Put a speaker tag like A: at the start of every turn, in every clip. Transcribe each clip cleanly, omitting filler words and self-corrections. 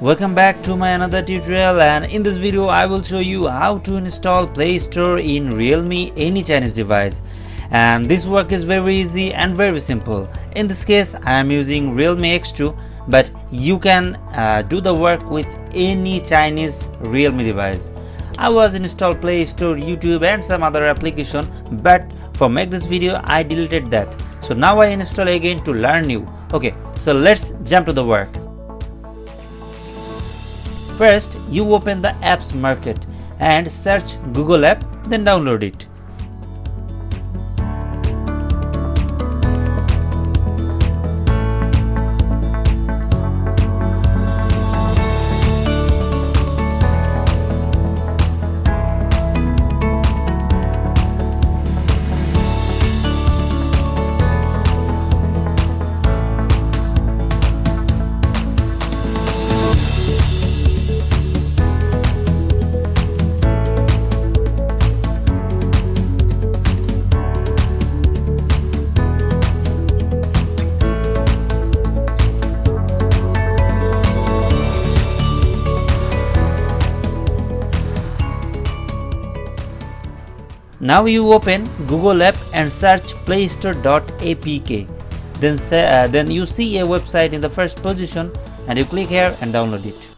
A: Welcome back to my another tutorial, and in this video I will show you how to install Play Store in Realme any Chinese device. And this work is very easy and very simple. In this case I am using Realme X2, but you can do the work with any Chinese Realme device. I was installed Play Store, YouTube and some other application, but for make this video I deleted that. So now I install again to learn new. Okay, so let's jump to the work. First, you open the apps market and search Google app, then download it. Now you open Google app and search playstore.apk. Then you see a website in the first position and you click here and download it.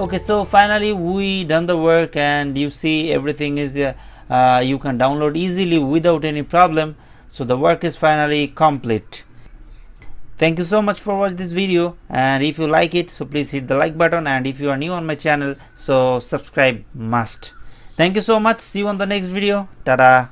A: Okay, so finally we done the work, and you see everything is you can download easily without any problem. So the work is finally complete. Thank you so much for watching this video, and if you like it, so please hit the like button, and if you are new on my channel, so subscribe must. Thank you so much. See you on the next video. Tada.